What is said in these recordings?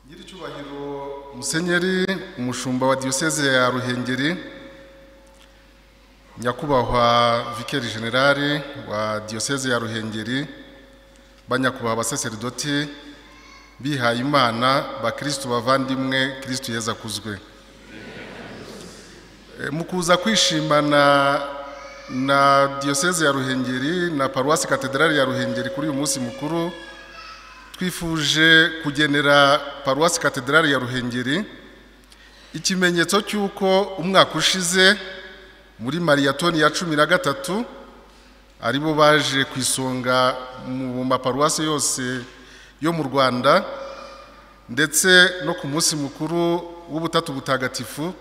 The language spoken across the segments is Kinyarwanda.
Nyiricyubahiro Musenyeri umushumba wa Diocese ya Ruhengeri, nyakubahwa Vicaire General wa Diocese ya Ruhengeri, banyakubahwa abasaserdoti bihaye Imana bakristo bavandimwe, Kristo Yezu akuzwe. Mukuza kwishimana na Diocese ya Ruhengeri na Paroisse Cathedrale ya Ruhengeri kuri uyu munsi mukuru, twifuje kugenera Paroisse Cathedrale ya Ruhengeri ikimenyetso cy'uko umwaka ushize muri Mariyatoni ya 13 aribo baje kwisonga mu maparuwase yose yo mu Rwanda, ndetse no ku munsi mukuru w'ubutatu butagatifu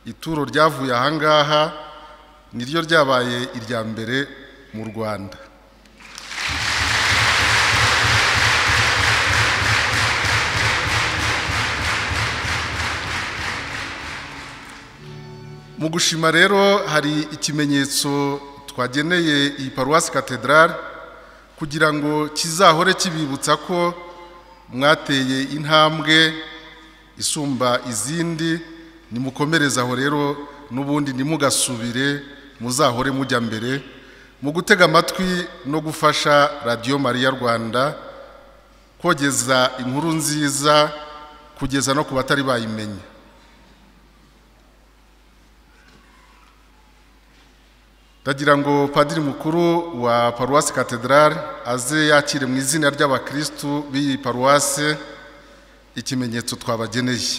ituro ryavuye ahangaha niryo ryabaye irya mbere mu Rwanda. Mu gushima rero hari ikimenyetso twageneye iyi Paroisse Cathedrale kugira ngo kizahore kibibutsa ko mwateye intambwe isumba izindi, nimukomereza aho rero n'ubundi nimugasubire, muzahore mujya mbere mu gutega amatwi no gufasha Radio Maria Rwanda kogeza inkuru nziza kugeza no ku batari bayimenye. Ndagira ngo Padiri mukuru wa Paroisse Cathedrale aze yakire mu izina ry'abakristo b'iyi Paroisse ikimenyetso twabageneye.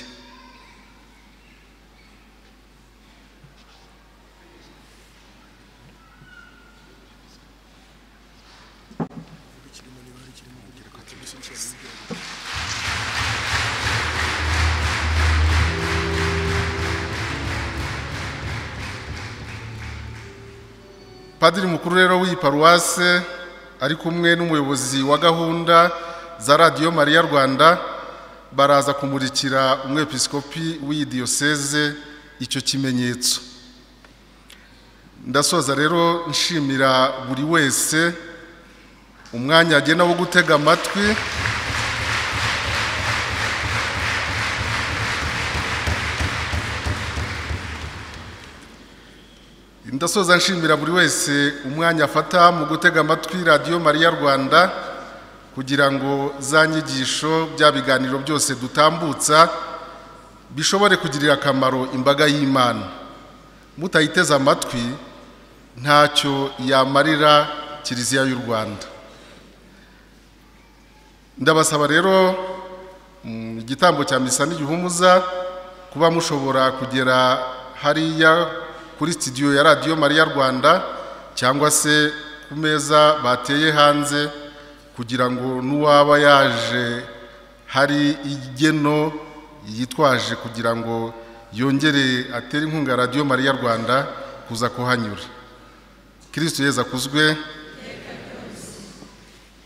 Padiri mukuru rero w'iyi Paroisse ari kumwe n'umuyobozi wa gahunda za Radio Maria Rwanda baraza kumurikira umwepiskopi w'iyi diocese icyo kimenyetso. Ndasoza rero nshimira buri wese umwanya agena wo gutega amatwi Ndasoza nshimira buri wese umwanya afata mu gutega amatwi Radio Maria Rwanda kugira ngo za nyigisho bya biganiro byose dutambutsa bishobore kugirira akamaro imbaga y'Imana. Mutayiteza amatwi ntacyo yamarira Kiliziya y'u Rwanda. Ndabasaba rero igitambo cya misa n'igihumuza kuba mushobora kugera hariya kuri studio ya Radio Maria Rwanda cyangwa se ku meza bateye hanze kugira ngo nuwaba yaje hari igeno yitwaje kugira ngo yongere atere inkunga Radio Maria Rwanda kuza kuhanyura. Kristo Yezu akuzwe.